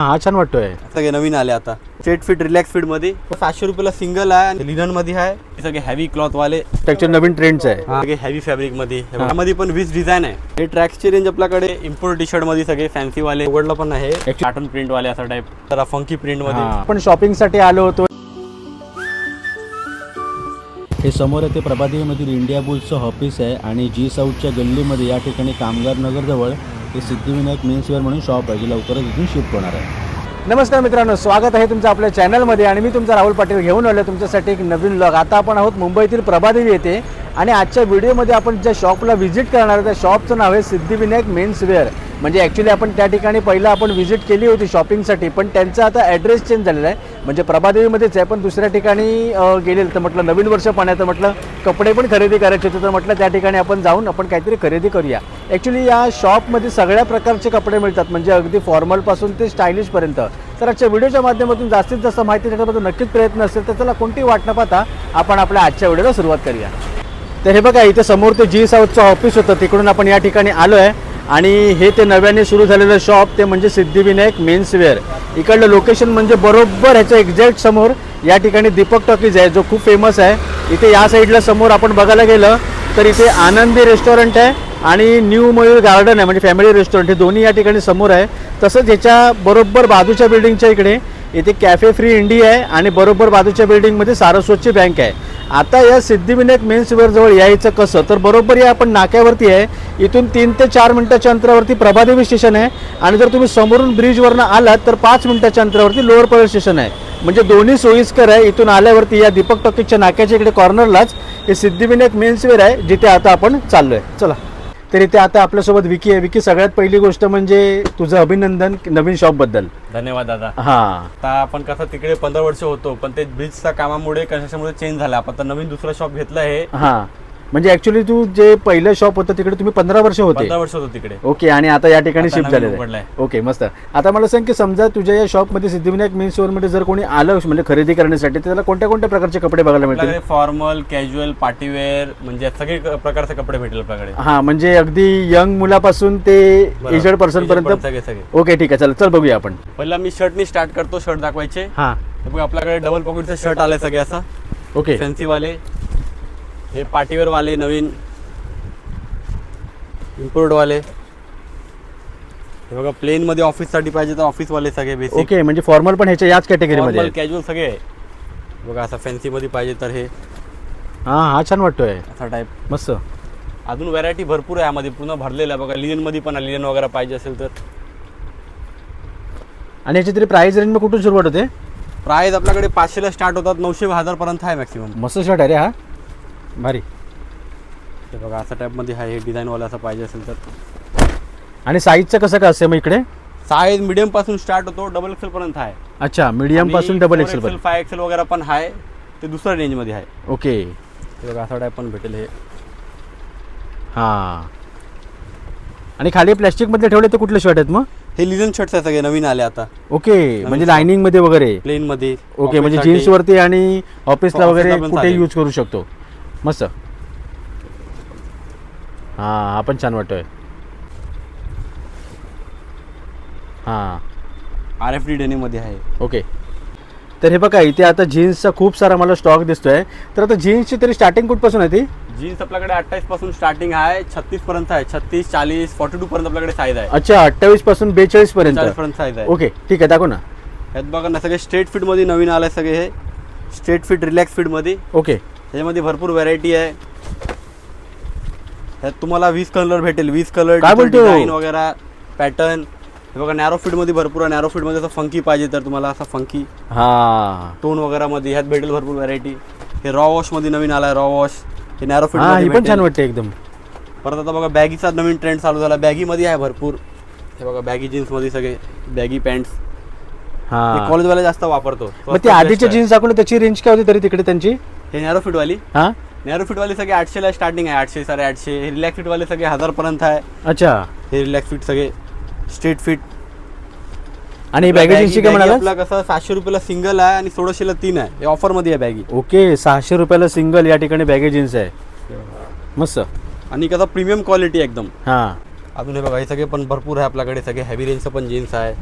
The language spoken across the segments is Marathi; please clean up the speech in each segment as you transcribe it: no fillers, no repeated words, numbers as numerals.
हा छान वाटतोय. सगळे नवीन आले आता स्ट्रेट फिट रिलॅक्स फिट मध्ये 700 रुपयाला सिंगल आहे आणि लिनन मध्ये आहे. हे सगळे हेवी क्लॉथ वाले टेक्स्चर नवीन ट्रेंड्स आहे. सगळे हेवी फॅब्रिक मध्ये यामध्ये पण 20 डिझाईन आहे. हे ट्रॅक्सची रेंज आपल्याकडे इम्पोर्ट टी शर्ट मध्ये सगळे फॅन्सी वाले उघडलं पण आहे. पॅटर्न प्रिंट वाले असा टाइप जरा फंकी प्रिंट मध्ये आपण शॉपिंग साठी आलो होतो. हे समोर येथे प्रभादेवीमधील इंडिया बुल्सचं ऑफिस आहे आणि जी साऊथच्या गल्लीमध्ये या ठिकाणी कामगार नगरजवळ हे सिद्धिविनायक मेन्सवेअर म्हणून शॉप आहे जी लवकरच इथून शिफ्ट होणार आहे. नमस्कार मित्रांनो, स्वागत आहे तुमचं आपल्या चॅनलमध्ये आणि मी तुमचा राहुल पाटील घेऊन आलो तुमच्यासाठी एक नवीन व्लॉग. आता आपण आहोत मुंबईतील प्रभादेवी येथे आणि आजच्या व्हिडिओमध्ये आपण ज्या शॉपला व्हिजिट करणार आहे त्या शॉपचं नाव आहे सिद्धिविनायक मेन्सवेअर. म्हणजे ॲक्च्युली आपण त्या ठिकाणी पहिलं आपण व्हिजिट केली होती शॉपिंगसाठी, पण त्यांचा आता ॲड्रेस चेंज झालेला आहे. म्हणजे प्रभादेवीमध्येच आहे पण दुसऱ्या ठिकाणी गेलेलं. तर म्हटलं नवीन वर्ष पण आहे तर म्हटलं कपडे पण खरेदी करायचे होते, तर म्हटलं त्या ठिकाणी आपण जाऊन आपण काहीतरी खरेदी करूया. ॲक्च्युली या शॉपमध्ये सगळ्या प्रकारचे कपडे मिळतात, म्हणजे अगदी फॉर्मलपासून ते स्टायलिशपर्यंत. तर आजच्या व्हिडिओच्या माध्यमातून जास्तीत जास्त माहिती त्याच्याबद्दल नक्कीच प्रयत्न असेल, तर त्याला कोणती वाट न पाहता आपण आपल्या आजच्या व्हिडिओला सुरुवात करूया. तर हे बघा, इथे समोर ते जी साऊथचं ऑफिस होतं, तिकडून आपण या ठिकाणी आलो आहे आणि हे ते नव्याने सुरू झालेलं शॉप ते म्हणजे सिद्धिविनायक मेन्सवेअर. इकडलं लोकेशन म्हणजे बरोबर ह्याच्या एक्झॅक्ट समोर या ठिकाणी दीपक टॉकीज आहे जो खूप फेमस आहे. इथे या साईडला समोर आपण बघायला गेलं तर इथे आनंदी रेस्टॉरंट आहे आणि न्यू मयूर गार्डन आहे म्हणजे फॅमिली रेस्टॉरंट, हे दोन्ही या ठिकाणी समोर आहे. तसंच ह्याच्या बरोबर बाजूच्या बिल्डिंगच्या इकडे इथे कॅफे फ्री इंडिया आहे आणि बरोबर बाजूच्या बिल्डिंगमध्ये सारस्वतची बँक आहे. आता या सिद्धिविनायक मेन्सवेअर जवळ यायचं कसं, तर बरोबर या आपण नाक्यावरती आहे. इथून 3 ते 4 मिनिटाच्या अंतरावरती प्रभादेवी स्टेशन आहे आणि जर तुम्ही समोरून ब्रिजवरनं आलात तर 5 मिनिटाच्या अंतरावरती लोअर परेल स्टेशन आहे. म्हणजे दोन्ही सोयीस्कर आहे. इथून आल्यावरती या दीपक टॉकीजच्या नाक्याच्या इकडे कॉर्नरलाच हे सिद्धिविनायक मेन्सवेअर आहे जिथे आता आपण चाललो आहे. चला, तर इथे आता आपल्यासोबत विकी आहे. विकी, सगळ्यात पहिली गोष्ट म्हणजे तुझं अभिनंदन नवीन शॉपबद्दल. धन्यवाद दादा. हां, आता आपण कसं तिकडे 15 वर्ष होतो पण ते ब्रिजच्या कामामुळे कशामुळे चेंज झालं. आपण आता नवीन दुसरा शॉप घेतला आहे. हां, म्हणजे ऍक्च्युली तू जे पहिलं शॉप होतं तिकडे तुम्ही 15 वर्ष होते. 15 वर्ष होतो तिकडे. ओके, आणि आता या ठिकाणी आता शिफ्ट नवीन झालेलं उघडलंय. आहे. ओके, मस्त. आता मला सांग की समजा तुझ्या या शॉपमध्ये सिद्धिविनायक मेन्सवेअरमध्ये जर कोणी आलं म्हणजे खरेदी करण्यासाठी तर त्याला कोणत्या कोणत्या प्रकारचे कपडे बघायला मिळतील? आपल्याकडे फॉर्मल, कॅज्युअल, पार्टीवेअर म्हणजे सगळे प्रकारचे कपडे भेटेल आपल्याकडे. हां, म्हणजे अगदी यंग मुलापासून ते एजड पर्सन पर्यंत. सगळे सगळे. ओके, ठीक आहे, चल बघूया आपण. पहिला मी शर्टनी स्टार्ट करतो. शर्ट दाखवायचे. हां, हे बघ, आपल्याकडे डबल पॉकेटचे शर्ट आले सगळे असं ओके. फॅन्सी वाले. हे पार्टीवेअर वाले नवीन इम्पोर्ट वाले. हे बघा, प्लेन मध्ये ऑफिस साठी पाहिजे तर ऑफिस वाले सगळे बेसिक. ओके, म्हणजे फॉर्मल पण ह्याच्या याच कॅटेगरीमध्ये आहे. कॅज्युअल सगळे आहे. बघा, असं फॅन्सी मध्ये पाहिजे तर हे हां, हा छान वाटतोय, असा टाईप. मस्त. अजून व्हरायटी भरपूर आहे यामध्ये, पूर्ण भरलेलं आहे. बघा, लिनन मध्ये पण लिनन वगैरे पाहिजे असेल तर. आणि याची तरी प्राइस रेंज मग कुठून सुरुवात होते? प्राइस आपल्याकडे 500 ला स्टार्ट होतात, 900-1000 पर्यंत आहे मॅक्सिमम. मस्त शर्ट आहे रे हा, भारी. हे बघा, असा टाईप मध्ये आहे. हे डिझाईन वाला असं पाहिजे असेल तर. आणि साईजचं कसं काय असतं मग इकडे? साईज मिडियम पासून स्टार्ट होतो, डबल एक्सेल पर्यंत आहे. अच्छा, मीडियम पासून डबल एक्सेल पर्यंत. 5 एक्सेल वगैरे पण आहे, ते दुसऱ्या रेंज मध्ये आहे. ओके. हे बघा, असा टाईप पण भेटेल हे. हां, आणि खाली प्लॅस्टिक मध्ये ठेवले ते कुठले शर्ट आहेत मग? हे लिनन शर्ट्स आहे सगळे, नवीन आले आता. ओके, म्हणजे लाइनिंग मध्ये वगैरे प्लेन मध्ये. ओके, म्हणजे जीन्स वरती आणि ऑफिसला वगैरे ऑफिसला पण कुठे चालेल. यूज करू शकतो. मस्त. हां, हा पण छान वाटतोय. हां, RFD डेनिम मध्ये आहे. ओके. तर हे बघा, इथे आता जीन्सचा खूप सारा मला स्टॉक दिसतोय. तर आता जीन्सची तरी स्टार्टिंग कुठपासून आहे ती? जीन्स आपल्याकडे 28 पासून स्टार्टिंग आहे, 36 पर्यंत आहे. 36, 40, 42 पर्यंत आपल्याकडे साईज आहे. अच्छा, 28 पासून 42 पर्यंत. 40 पर्यंत साईज आहे. ओके, ठीक आहे, दाखव ना. यात बघा ना, सगळे स्ट्रेट फिट मध्ये नवीन आले सगळे. हे स्ट्रेट फिट रिलॅक्स फिट मध्ये. ओके. त्याच्यामध्ये भरपूर व्हरायटी आहे. यात तुम्हाला 20 कलर भेटेल. 20 कलर, काय बोलतो? डिझाईन वगैरे, पॅटर्न. हे बघा, नॅरो फिट मध्ये भरपूर आहे. नॅरो फिट मध्ये असं फंकी पाहिजे तर तुम्हाला असं फंकी हां, टोन वगैरे मध्ये ह्यात भेटेल भरपूर व्हरायटी. हे रॉ वॉश मध्ये नवीन आलाय, रॉ वॉश. हे नॅरो फिट हां, मध्ये ही पण भेटेल. छान वाटते एकदम. परत आता बघा, बॅगीचा नवीन ट्रेंड चालू झाला. बॅगी मध्ये आहे भरपूर. हे बघा, बॅगी जीन्स मध्ये सगळे बॅगी पॅन्ट्स. हां, कॉलेजवाले जास्त वापरतो. मग ते आधीचे जीन्स दाखवले त्याची रेंज काय होती तरी तिकडे त्यांची? हे नॅरो फिट वाली. हां, नॅरो फिट वाले सगळे 800 ला स्टार्टिंग आहे. 800, 850. हे रिलॅक्स फिट वाले सगळे 1000 पर्यंत आहे. अच्छा. हे रिलॅक्स फिट सगळे स्ट्रेट फिट. आणि बॅगी जीन्सची काय म्हणाला? आपला कसं 700 रुपयाला सिंगल आहे आणि 1600 ला 3 आहे. हे ऑफर मध्ये आहे बॅगी. ओके, 600 रुपयाला सिंगल या ठिकाणी बॅगी जीन्स आहे. मस्त. आणि कसं प्रीमियम क्वालिटी एकदम. हां, अजून हे बघा, हे सगळे पण भरपूर आहे आपल्याकडे. सगळे हेवी रेंजचं पण जीन्स आहे.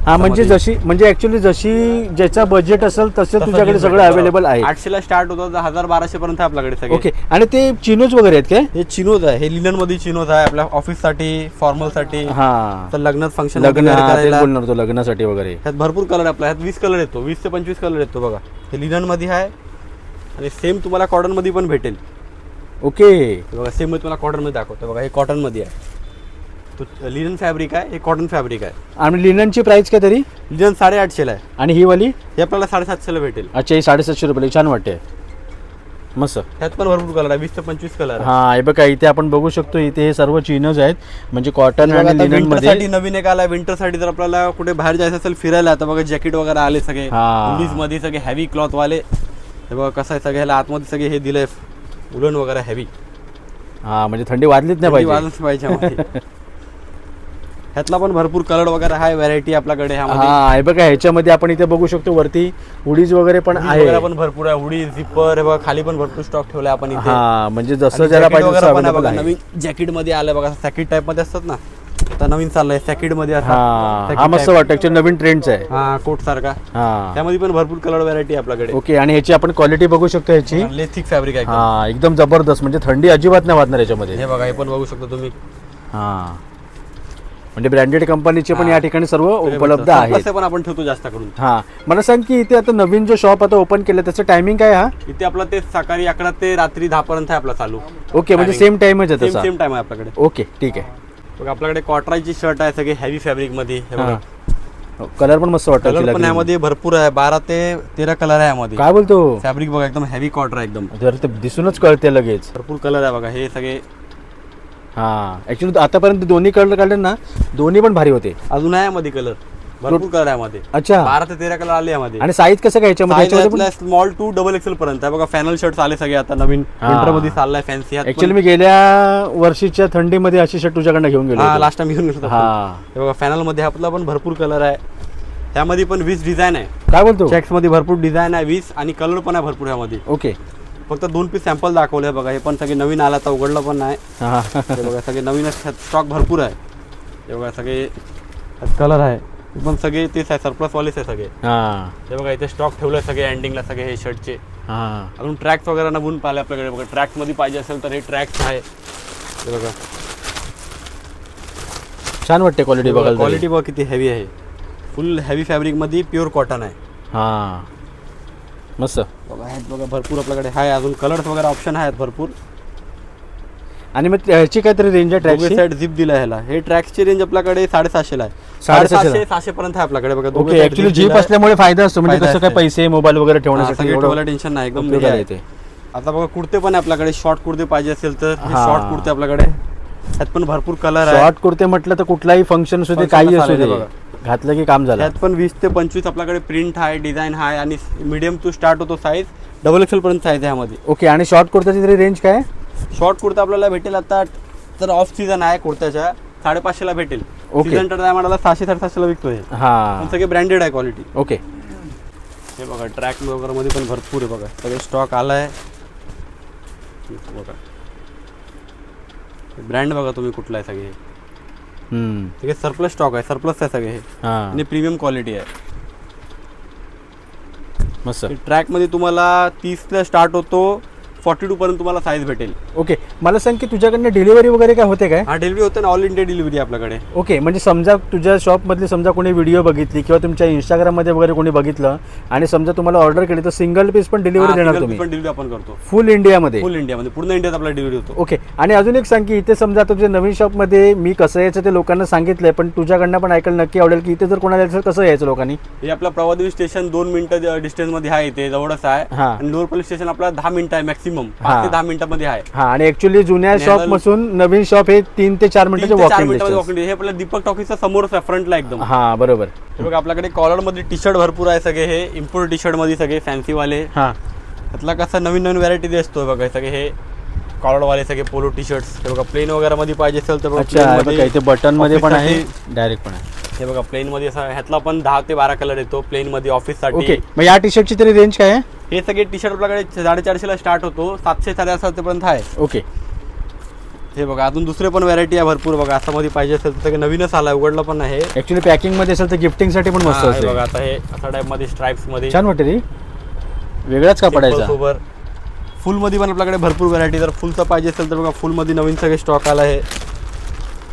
हा म्हणजे म्हणजे ऍक्च्युली जशी ज्याचा बजेट असेल तसं तुझ्याकडे सगळं अवेलेबल आहे. 800 ला स्टार्ट होतं 1000-1200 पर्यंत आहे आपल्याकडे सगळे. ओके. आणि ते चिनोज वगैरे आहेत काय? हे चिनोज आहे, हे लिनन मध्ये चिनोज आहे आपल्या ऑफिस साठी, फॉर्मल साठी, हा तर लग्नात फंक्शन बोलणार तो लग्नासाठी वगैरे. ह्यात भरपूर कलर आहे आपल्या, ह्यात 20 कलर येतो, 20 ते 25 कलर येतो बघा. हे लिनन मध्ये आहे आणि सेम तुम्हाला कॉटन मध्ये पण भेटेल. ओके. बघा सेम तुम्हाला कॉटन मध्ये दाखवतो बघा. हे कॉटन मध्ये आहे, तो लिनन फॅब्रिक आहे, हे कॉटन फॅब्रिक आहे. आणि लिननची प्राइस काय तरी? लिनन 850 ला आहे. आणि ही वाली हे आपल्याला 750 ला भेटेल. अच्छा, ही 750 रुपये. छान वाटते, मस्त. ह्यात पण भरपूर कलर आहे, 20 ते 25 कलर. हा हे बघा, इथे आपण बघू शकतो, इथे हे सर्व चिनोज आहेत, म्हणजे कॉटन आणि लिनन मध्ये. साठी नवीन एक आला, विंटर साठी जर आपल्याला कुठे बाहेर जायचं असेल फिरायला, आता बघा जॅकेट वगैरे आले सगळे हुडीज मध्ये, सगळे हेवी क्लॉथ वाले. हे बघा कसं आहे, सगळ्याला आतमध्ये सगळे हे दिलंय उलन वगैरे हेवी. हा म्हणजे थंडी वाजलीच नाही पाहिजे. ह्यातला पण भरपूर कलर वगैरे आहे, व्हरायटी आपल्याकडे. हा हे बघा, ह्याच्यामध्ये आपण इथे बघू शकतो वरती हुडीज वगैरे पण आहे, पण भरपूर आहे. हुडी, झिपर, हे बघा खाली पण भरपूर स्टॉक ठेवलाय आपण इथे. हा म्हणजे जसं ज्याला पाहिजे. नवीन जॅकेट मध्ये आलंय बघा, सॅकेट टाइप मध्ये असतात ना, आता नवीन चाललंय सॅकेट मध्ये. हा मस्त वाटतं, नवीन ट्रेंडचा आहे. हा कोट सारखा. हा त्यामध्ये पण भरपूर कलर व्हरायटी आपल्याकडे. ओके. आणि ह्याची आपण क्वालिटी बघू शकतो, ह्याची लय थिक फॅब्रिक आहे. हा एकदम जबरदस्त, म्हणजे थंडी अजिबात नाही वाजणार याच्यामध्ये. हे बघा, हे पण बघू शकता तुम्ही. हा म्हणजे ब्रँडेड कंपनीचे पण या ठिकाणी सर्व उपलब्ध आहेत. पण आपण ठेवतो जास्त करून. हा मला सांग की इथे आता नवीन जो शॉप आता ओपन केलं त्याचं टायमिंग काय? हा इथे आपला ते सकाळी 11 ते रात्री 10 पर्यंत आहे आपला चालू. ओके, म्हणजे सेम टाइमच आहे तसा? सेम टाइम आहे आपल्याकडे. ओके ठीक आहे. बघा आपल्याकडे कॉटराची शर्ट आहे, सगळे हेवी फॅब्रिक मध्ये. कलर पण मस्त वाटतं. कलर पण यामध्ये भरपूर आहे, 12 ते 13 कलर आहे यामध्ये. काय बोलतो? फॅब्रिक बघा एकदम हेवी कॉटर आहे एकदम. जर ते दिसूनच कळते लगेच. भरपूर कलर आहे बघा, हे सगळे. हा ऍक्च्युली आतापर्यंत दोन्ही कलर काढले ना, दोन्ही पण भारी होते. अजून आहे यामध्ये कलर, भरपूर कलर आहे यामध्ये. अच्छा, 12 ते 13 कलर आले यामध्ये. आणि साईज कसं काय याच्यामध्ये? स्मॉल टू डबल एक्सेल पर्यंत आहे बघा. फॅनल शर्ट आले सगळे आता नवीन विंटर मध्ये चाललाय फॅन्सी. ऍक्च्युली मी गेल्या वर्षीच्या थंडीमध्ये अशी शर्ट तुझ्याकडनं घेऊन गेलो. लास्ट टाइम घेऊन गेलो. हे बघा फॅनल मध्ये आपला पण भरपूर कलर आहे. त्यामध्ये पण 20 डिझाईन आहे. काय बोलतो? चेक्स मध्ये भरपूर डिझाईन आहे 20, आणि कलर पण आहे भरपूर यामध्ये. ओके. फक्त 2 पीस सॅम्पल दाखवले बघा. हे पण सगळे नवीन आला, तर उघडलं पण नाही. हे बघा सगळे नवीनच स्टॉक भरपूर आहे. हे बघा सगळे कलर आहे, पण सगळे तेच आहे, सरप्लस वालेच आहे सगळे. हे बघा इथे स्टॉक ठेवले सगळे एंडिंगला सगळे हे शर्टचे. अजून ट्रॅक्स वगैरे नवीन पाहिले आपल्याकडे बघा. ट्रॅक्स मध्ये पाहिजे असेल तर हे ट्रॅक्स आहे. हे बघा छान वाटते क्वालिटी बघा. क्वालिटी बघा किती हेवी आहे, फुल हेवी फॅब्रिक मध्ये प्युअर कॉटन आहे. हा मस्त बघा. आहेत बघा भरपूर आपल्याकडे आहे. अजून कलर्स वगैरे ऑप्शन आहेत भरपूर. आणि मग याची काहीतरी रेंज आहे? ट्रॅक साईड झिप दिला ह्याला. हे ट्रॅक्सची रेंज आपल्याकडे 750 ला आहे. 750-700 पर्यंत आहे आपल्याकडे बघा. ओके. ऍक्च्युली जीप असल्यामुळे फायदा असतो, म्हणजे कसं काय पैसे मोबाईल वगैरे ठेवण्यासाठी एवढं टेन्शन नाही, एकदम येते. आता बघा कुर्ते पण आहे आपल्याकडे. शॉर्ट कुर्ते पाहिजे असेल तर शॉर्ट कुर्ते आपल्याकडे. त्यात पण भरपूर कलर आहे. शॉर्ट कुर्ते म्हटलं तर कुठलाही फंक्शन असू दे, काही असू दे, घातलं की काम झालं. त्यात पण 20 ते 25 आपल्याकडे प्रिंट आहे, डिझाईन आहे, आणि मीडियम टू स्टार्ट होतो साईज, डबल एक्सेल पर्यंत साईज आहे यामध्ये. ओके. आणि शॉर्ट कुर्त्याची तरी रेंज काय? शॉर्ट कुर्ता आपल्याला भेटेल आता, तर ऑफ सीझन आहे कुर्त्याच्या, 550 ला भेटेल. सीझन टायमाला 600-750 ला विकतोय. हा सगळे ब्रँडेड आहे क्वालिटी. ओके. हे बघा ट्रॅक वगैरे मध्ये पण भरपूर आहे बघा, सगळे स्टॉक आलाय बघा. ब्रँड बघा तुम्ही कुठला आहे, सगळे सगळे सरप्लस स्टॉक आहे, सरप्लस आहे सगळे हे, आणि प्रीमियम क्वालिटी आहे. मस्त. ट्रॅक मध्ये तुम्हाला 30 ला स्टार्ट होतो, 42 पर्यंत तुम्हाला साईज भेटेल. ओके. मला सांग की तुझ्याकडनं डिलिव्हरी वगैरे काय होते काय? हा डिलिव्हरी होते ना, ऑल इंडिया डिलिव्हरी आपल्याकडे. ओके. म्हणजे समजा तुझ्या शॉपमधली समजा कोणी व्हिडिओ बघितली किंवा तुमच्या इंस्टाग्राममध्ये वगैरे कोणी बघितलं आणि समजा तुम्हाला ऑर्डर केली, तर सिंगल पीस पण डिलिव्हरी देणार तुम्ही? पण डिलिव्हरी आपण करतो फुल इंडियामध्ये. फुल इंडियामध्ये, पूर्ण इंडियात आपला डिलिव्हरी होतो. ओके. आणि अजून एक सांग की इथे समजा तुझ्या नवीन शॉपमध्ये मी कसं यायचं ते लोकांना सांगितलंय, पण तुझ्याकडनं पण ऐकायला नक्की आवडेल की इथे जर कोणाला यायचं कसं यायचं लोकांनी? हे आपला प्रवादेवी स्टेशन 2 मिनिटं डिस्टन्स मध्ये आहे, इथे जवळच आहे. आणि लोअर पोलीस स्टेशन आपला 10 मिनिटं आहे मॅक्सिमम, 5 ते 10 मिनिटांमध्ये आहे. हा. आणि ऍक्च्युली जुन्या शॉप पासून नवीन शॉप हे 3 ते 4 मिनिटाचे वॉकिंग डिस्टन्स. हे आपल्या दीपक टॉकीजच्या समोरच आहे, फ्रंटला एकदम. हा बरोबर. हे बघा आपल्याकडे कॉलर मध्ये टी शर्ट भरपूर आहे, सगळे हे इम्पोर्ट टी शर्ट मध्ये सगळे फॅन्सी वाले. हा त्यातला कसं नवीन नवीन व्हरायटी असतो बघा. सगळे हे कॉलर वाले सगळे पोलो टी शर्ट्स. हे बघा प्लेन वगैरे मध्ये पाहिजे असेल तर इथे बटन मध्ये पण आहे, डायरेक्ट पण आहे. हे बघा प्लेन मध्ये ह्यातला पण 10 ते 12 कलर येतो प्लेन मध्ये ऑफिस साठी. ओके. मग या टी शर्टची तरी रेंज काय आहे? हे सगळे टी शर्ट आपल्याकडे 450 ला स्टार्ट होतो, 700-750 पर्यंत आहे. ओके. हे बघा अजून दुसरे पण व्हरायटी आहे भरपूर बघा. असं मध्ये पाहिजे असेल तर सगळे नवीनच आलाय, उघडलं पण आहे. ऍक्च्युली पॅकिंग मध्ये असेल तर गिफ्टिंगसाठी पण मस्त हे असेल. बघा आता हे असा टाइप मध्ये स्ट्राइप्स मध्ये छान वाटते ती, वेगळाच का पडायचा. फुल मध्ये पण आपल्याकडे भरपूर व्हरायटी. जर फुलचं पाहिजे असेल तर बघा फुल मध्ये नवीन सगळे स्टॉक आला आहे.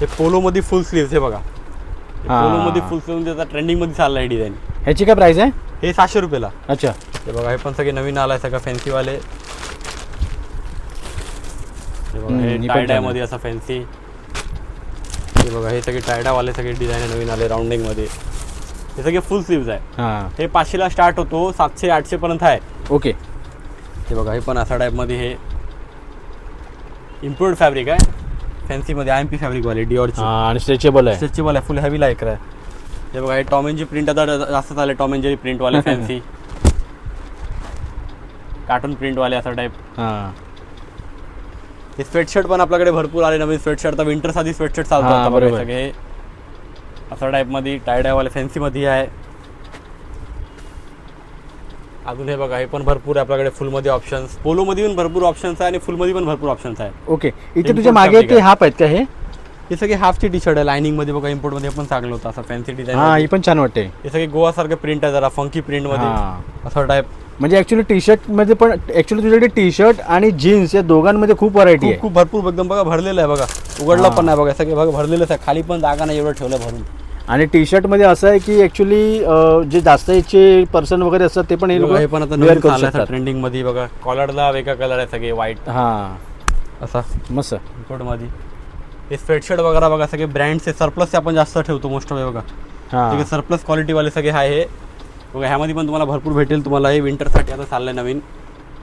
हे पोलो मध्ये फुल स्लीव्ह हे बघा. पोलो मध्ये फुल स्लीव्ह आता ट्रेंडिंग मध्ये चालला आहे डिझाईन. ह्याची काय प्राइस आहे? हे 700 रुपयाला. अच्छा. हे बघा हे पण सगळे नवीन आलाय सगळं फॅन्सी वाले. हे बघा हे टायडा मध्ये असं फॅन्सी. हे बघा हे सगळे टायडा वाले सगळे डिझाईन नवीन आले राऊंडिंग मध्ये. हे सगळे फुल स्लीव्ह आहे. हे 500 ला स्टार्ट होतो, 700-800 पर्यंत आहे. ओके. हे बघा हे पण असा टाइप मध्ये हे इम्प्रूव्ड फॅब्रिक आहे फॅन्सी मध्ये. IMP फॅब्रिक वाले डिओरची आणि स्ट्रेचेबल आहे. स्ट्रेचेबल आहे, फुल हेवी लायकर आहे. हे बघा हे टॉम अँड जेरी प्रिंट आता जास्त चालले. टॉम अँड जेरी प्रिंट वाले फॅन्सी कार्टून प्रिंट वाले असा टाइप. हे स्वेटशर्ट पण आपल्याकडे भरपूर आले नवीन. स्वेटशर्ट तर विंटर साठी स्वेटशर्ट चालतात सगळे असा टाइप मध्ये. टायडा वाले फॅन्सी मध्ये आहे. अजून हे बघा हे पण भरपूर आहे आपल्याकडे फुलमध्ये ऑप्शन्स. पोलोमध्ये पण भरपूर ऑप्शन्स आहे आणि फुलमध्ये पण भरपूर ऑप्शन्स आहे. ओके. इथे तुझ्या मागे ते हाफ आहेत का? हे सगळे हाफची टी शर्ट आहे लाइनिंग मध्ये बघा. इम्पोर्ट मध्ये पण चांगलं होतं असं फॅन्सी डिझाईन. ही पण छान वाटते. हे सगळे गोवा सारखं प्रिंट आहे जरा फंकी प्रिंट मध्ये असं टाइप. म्हणजे ऍक्च्युली टी शर्ट मध्ये पण ऍक्च्युली तुझ्याकडे टी शर्ट आणि जीन्स या दोघांमध्ये खूप व्हरायटी आहे. खूप भरपूर एकदम बघा भरलेलं आहे बघा. उघडलं पण नाही बघा सगळे बघा भरलेलंच आहे. खाली पण जागा नाही एवढं ठेवलं भरून. आणि टी शर्ट मध्ये असं आहे की ऍक्च्युली जे जास्त याचे पर्सन वगैरे असतात ते पण हे पण आता नवीन करू शकतात ट्रेंडिंग मध्ये बघा. कॉलरला वेगळा कलर आहे सगळे व्हाईट असा मस्त इम्पोर्ट मध्ये. हे स्वेटशर्ट वगैरे बघा सगळे ब्रँड्सचे सरप्लस आपण जास्त ठेवतो मोस्ट ऑफ बघा. सगळे सरप्लस क्वालिटी वाले सगळे आहे बघा. ह्यामध्ये पण तुम्हाला भरपूर भेटेल. तुम्हाला हे विंटरसाठी आता चाललंय नवीन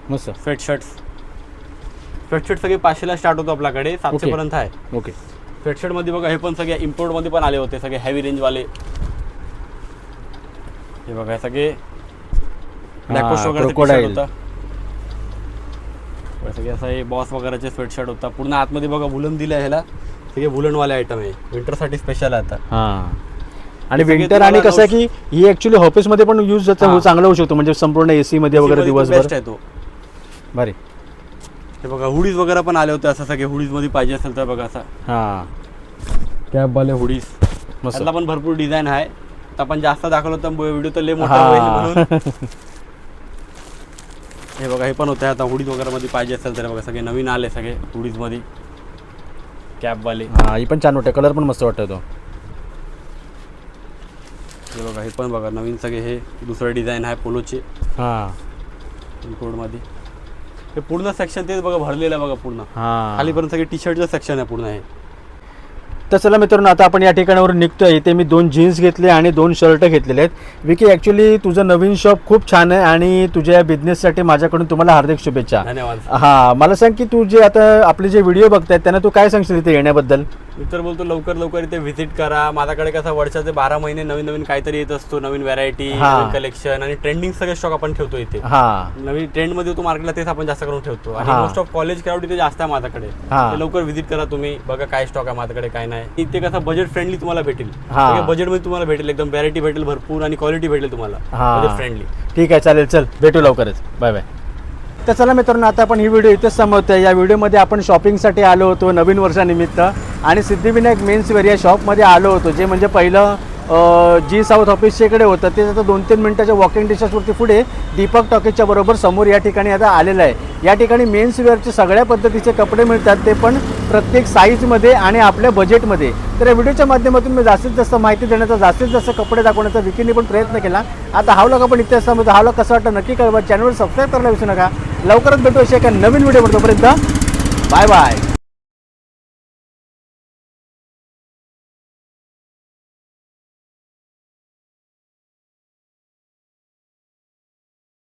मस्त स्वेटशर्ट सगळे 500 ला स्टार्ट होतो आपल्याकडे, 700 पर्यंत आहे. ओके. स्वेटशर्ट मध्ये बघा हे पण सगळे इम्पोर्ट मध्ये पण आले होते सगळे हेवी रेंज वाले. हे बघा सगळे लॅकोस्ट वगैरे होता सगळे असं हे बॉस वगैरेचे स्वेटशर्ट होता. पूर्ण आतमध्ये बघा वुलन दिलं आहे. ह्याला सगळे वुलन वाले आयटम आहे. विंटरसाठी स्पेशल आहे आता. आणि विंटर आणि कसं आहे की ही ऍक्च्युली ऑफिसमध्ये पण यूज चांगला होऊ शकतो. म्हणजे संपूर्ण एसी मध्ये वगैरे दिवसभर बेस्ट आहे तो. भारी. हे बघा हुडीज वगैरे पण आले होते असं सगळे. हुडीज मध्ये पाहिजे असेल तर बघा असा कॅप वाले हुडीज. त्याला पण भरपूर डिझाईन आहे. आपण जास्त दाखवलं तर व्हिडिओ तर लय मोठा होईल म्हणून. हे बघा हे पण होते आता हुडीज वगैरे मध्ये पाहिजे असेल तर बघा सगळे नवीन आले सगळे हुडीज मध्ये कॅप वाले. ही पण छान वाटते. कलर पण मस्त वाटतो तो. हे बघा हे पण बघा नवीन सगळे. हे दुसरं डिझाईन आहे पोलोचे इम्पोर्ट मध्ये. हे पूर्ण सेक्शन तेच बघा भरलेलं आहे बघा पूर्ण. खालीपर्यंत सगळे टी शर्टचं सेक्शन आहे पूर्ण. हे तर चला मित्रांनो आता आपण या ठिकाणावरून निघतोय. इथे मी 2 जीन्स घेतले आणि 2 शर्ट घेतलेले आहेत. विकी ॲक्च्युली तुझं नवीन शॉप खूप छान आहे आणि तुझ्या बिझनेससाठी माझ्याकडून तुम्हाला हार्दिक शुभेच्छा. धन्यवाद. मला सांग की तू जे आता आपले जे व्हिडिओ बघतायत त्यांना तू काय सांगशील इथे येण्याबद्दल? मी तर बोलतो लवकर इथे व्हिजिट करा. माझ्याकडे कसं वर्षाचे 12 महिने नवीन काहीतरी येत असतो. नवीन व्हरायटी, कलेक्शन आणि ट्रेंडिंग सगळे स्टॉक आपण ठेवतो इथे. नवीन ट्रेंड मध्ये होतो मार्केटला तेच आपण जास्त करून ठेवतो. आणि मोस्ट ऑफ कॉलेज क्राऊड इथे जास्त आहे माझ्याकडे. लवकर व्हिजिट करा तुम्ही. बघा काय स्टॉक आहे माझ्याकडे काय नाही. इथे कसं बजेट फ्रेंडली तुम्हाला भेटेल. बजेट मध्ये तुम्हाला भेटेल. एकदम व्हरायटी भेटेल भरपूर आणि क्वालिटी भेटेल तुम्हाला बजेट फ्रेंडली. ठीक आहे चालेल. चल भेटू लवकरच. Bye bye. तर चला मित्रांनो आता आपण ही व्हिडिओ इथेच संपवतोय. या व्हिडिओमध्ये आपण शॉपिंगसाठी आलो होतो नवीन वर्षानिमित्त आणि सिद्धिविनायक मेन्स वेअर या शॉपमध्ये आलो होतो. जे म्हणजे पहिलं जी साऊथ ऑफिसच्या इकडे होतं ते आता 2-3 मिनिटाच्या वॉकिंग डिस्टन्सवरती पुढे दीपक टॉकीजच्या बरोबर समोर या ठिकाणी आता आलेलं आहे. या ठिकाणी मेन्स वेअरचे सगळ्या पद्धतीचे कपडे मिळतात. ते पण प्रत्येक साईजमध्ये आणि आपल्या बजेटमध्ये. तर या व्हिडिओच्या माध्यमातून मी जास्तीत जास्त माहिती देण्याचा, जास्तीत जास्त कपडे दाखवण्याचा विकीने पण प्रयत्न केला. आता हा व्लॉग आपण इथे समजतो. हा व्लॉग कसा वाटतं नक्की कळवा. चॅनलवर सबस्क्राईब करायला विसरू नका. लवकरच भेटू अशा एका नवीन व्हिडिओ. तोपर्यंत बाय बाय.